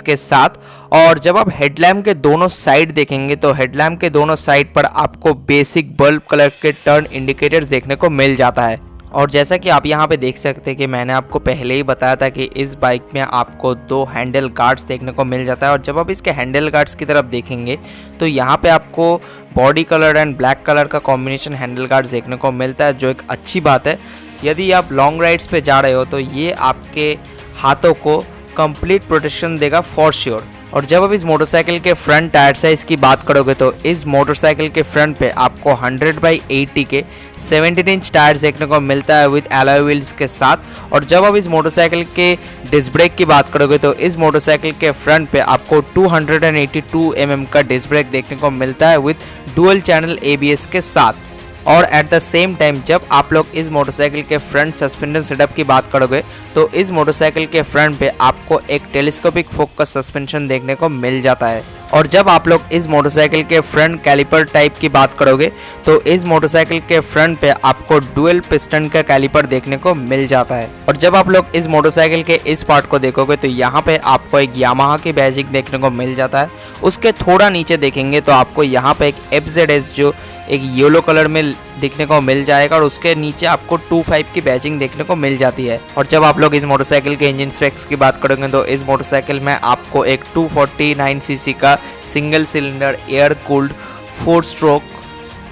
के साथ। और जब आप हेडलैम्प के दोनों साइड देखेंगे तो हेडलैम्प के दोनों साइड पर आपको बेसिक बल्ब कलर के टर्न इंडिकेटर्स देखने को मिल जाता है। और जैसा कि आप यहाँ पे देख सकते हैं कि मैंने आपको पहले ही बताया था कि इस बाइक में आपको 2 हैंडल गार्ड्स देखने को मिल जाता है। और जब आप इसके हैंडल गार्ड्स की तरफ देखेंगे तो यहाँ पे आपको body colour and black colour का कॉम्बिनेशन हैंडल गार्ड्स देखने को मिलता है, जो एक अच्छी बात है। यदि आप लॉन्ग राइड्स पे जा रहे हो तो ये आपके हाथों को कंप्लीट प्रोटेक्शन देगा फॉर श्योर। और जब आप इस मोटरसाइकिल के फ्रंट टायर साइज़ की बात करोगे तो इस मोटरसाइकिल के फ्रंट पे आपको 100/80 के 17 इंच टायर्स देखने को मिलता है विद अलॉय व्हील्स के साथ। और जब आप इस मोटरसाइकिल के डिस्क ब्रेक की बात करोगे तो इस मोटरसाइकिल के फ्रंट पे आपको 282 mm का डिस्क ब्रेक देखने को मिलता है विद डुअल चैनल ABS के साथ। और एट द सेम टाइम जब आप लोग इस मोटरसाइकिल के फ्रंट सस्पेंशन सेटअप की बात करोगे तो इस मोटरसाइकिल के फ्रंट पे आपको एक टेलीस्कोपिक फोकस सस्पेंशन देखने को मिल जाता है। और जब आप लोग इस मोटरसाइकिल के फ्रंट कैलिपर टाइप की बात करोगे तो इस मोटरसाइकिल के फ्रंट पे आपको डुअल पिस्टन का कैलिपर देखने को मिल जाता है। और जब आप लोग इस मोटरसाइकिल के इस पार्ट को देखोगे तो यहाँ पे आपको एक यामाहा की बैजिंग देखने को मिल जाता है। उसके थोड़ा नीचे देखेंगे तो आपको यहाँ पे एक FZS जो एक येलो कलर में दिखने को मिल जाएगा और उसके नीचे आपको 25 की बैजिंग देखने को मिल जाती है। और जब आप लोग इस मोटरसाइकिल के इंजन स्पेक्स की बात करोगे तो इस मोटरसाइकिल में आपको एक 249 cc का single cylinder air cooled 4 stroke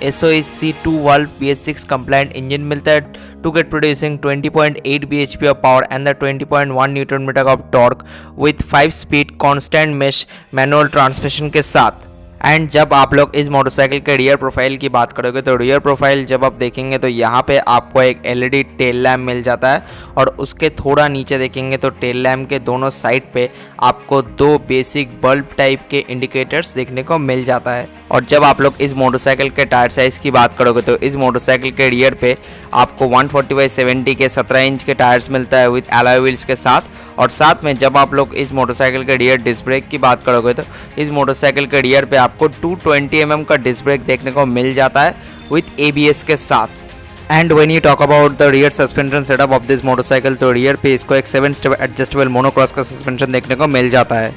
SOHC 2 valve BS6 compliant engine मिलता है to get producing 20.8 bhp of power and the 20.1 Newton meter of torque with 5 speed constant mesh manual transmission के साथ। एंड जब आप लोग इस मोटरसाइकिल के रियर प्रोफाइल की बात करोगे तो रियर प्रोफाइल जब आप देखेंगे तो यहाँ पे आपको एक LED टेल लैम्प मिल जाता है। और उसके थोड़ा नीचे देखेंगे तो टेल लैम्प के दोनों साइड पे आपको 2 बेसिक बल्ब टाइप के इंडिकेटर्स देखने को मिल जाता है। और जब आप लोग इस मोटरसाइकिल के टायर साइज़ की बात करोगे तो इस मोटरसाइकिल के रियर पे आपको 140/70 के 17 इंच के टायर्स मिलता है विद अलॉय व्हील्स के साथ। और साथ में जब आप लोग इस मोटरसाइकिल के रियर डिस्क ब्रेक की बात करोगे तो इस मोटरसाइकिल के रियर पे आपको 220 mm का डिस्क ब्रेक देखने को मिल जाता है विद ABS के साथ। And when you talk about the rear suspension setup of this motorcycle तो रियर पे इसको एक 7 स्टेप एडजस्टेबल मोनोक्रॉस का सस्पेंशन देखने को मिल जाता है।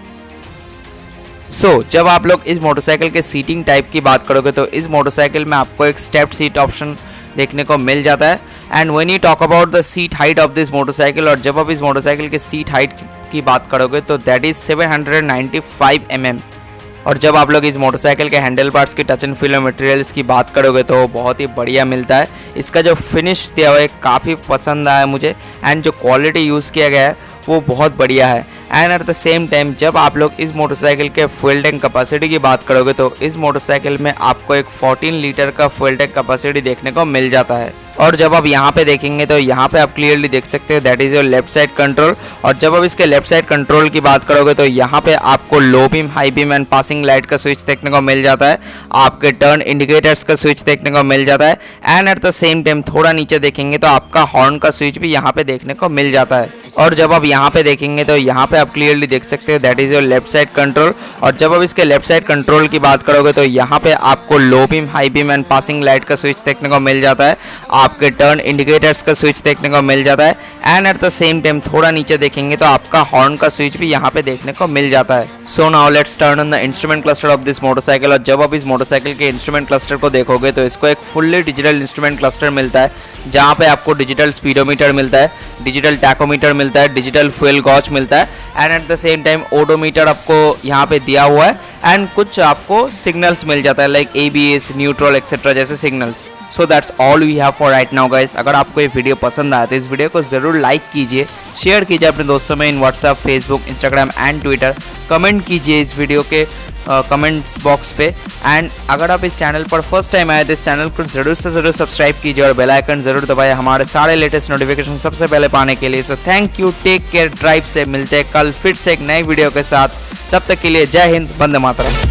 जब आप लोग इस मोटरसाइकिल के सीटिंग टाइप की बात करोगे तो इस मोटरसाइकिल में आपको एक स्टेप्ड सीट ऑप्शन देखने को मिल जाता है। And when you talk about the seat height of this motorcycle और जब आप इस मोटरसाइकिल के सीट हाइट की बात करोगे तो दैट इज 795 mm। और जब आप लोग इस मोटरसाइकिल के हैंडल पार्ट्स की टच एंड फील मटेरियल्स की बात करोगे तो बहुत ही बढ़िया मिलता है। इसका जो फिनिश दिया हुआ है काफ़ी पसंद आया मुझे एंड जो क्वालिटी यूज़ किया गया है वो बहुत बढ़िया है। And at the same time जब आप लोग इस मोटरसाइकिल के फ्यूल टैंक कैपेसिटी की बात करोगे तो इस मोटरसाइकिल में आपको एक 14 लीटर का फ्यूल टैंक कैपेसिटी देखने को मिल जाता है। और जब आप यहाँ पे देखेंगे तो यहाँ पे आप क्लियरली देख सकते हैं that is your left side control. और जब आप इसके लेफ्ट साइड कंट्रोल की बात करोगे तो यहाँ पे आपको low beam, high beam and passing light का स्विच देखने को मिल जाता है। आपके टर्न इंडिकेटर्स का स्विच देखने को मिल जाता है। And at the same time थोड़ा नीचे देखेंगे तो आपका हॉर्न का स्विच भी यहाँ पे देखने को मिल जाता है। और जब आप यहाँ पे देखेंगे तो यहाँ पे आप क्लियरली देख सकते हैं that is your left side control. और जब आप इसके लेफ्ट साइड कंट्रोल की बात करोगे तो यहाँ पे आपको low beam, high beam and passing light का स्विच देखने को मिल जाता है। आपके टर्न इंडिकेटर्स का स्विच देखने को मिल जाता है। And at the same time थोड़ा नीचे देखेंगे तो आपका हॉर्न का स्विच भी यहाँ पे देखने को मिल जाता है। So now let's turn on the instrument cluster of this motorcycle. और जब आप इस मोटरसाइकिल के इंस्ट्रूमेंट क्लस्टर को देखोगे तो इसको एक फुल्ली डिजिटल इंस्ट्रूमेंट क्लस्टर मिलता है जहाँ पे आपको डिजिटल स्पीडोमीटर मिलता है, डिजिटल टैकोमीटर मिलता है, डिजिटल फ्यूल गॉज मिलता है। And at the same time odometer आपको यहाँ पे दिया हुआ है एंड कुछ आपको सिग्नल्स मिल जाता है लाइक ABS, न्यूट्रल एक्सेट्रा जैसे signals. So that's all we have for right now guys. अगर आपको ये वीडियो पसंद आया तो इस वीडियो को ज़रूर लाइक कीजिए, शेयर कीजिए अपने दोस्तों में in WhatsApp, Facebook, Instagram and Twitter. Comment कीजिए इस वीडियो के कमेंट्स बॉक्स पे। एंड अगर आप इस चैनल पर फर्स्ट टाइम आए तो इस चैनल को ज़रूर से ज़रूर सब्सक्राइब कीजिए और बेल आइकन ज़रूर दबाइए हमारे सारे लेटेस्ट नोटिफिकेशन सबसे पहले पाने के लिए। So thank you, take care, drive से मिलते हैं कल फिर से एक नई वीडियो के साथ। तब तक के लिए जय हिंद, वंदे मातरम।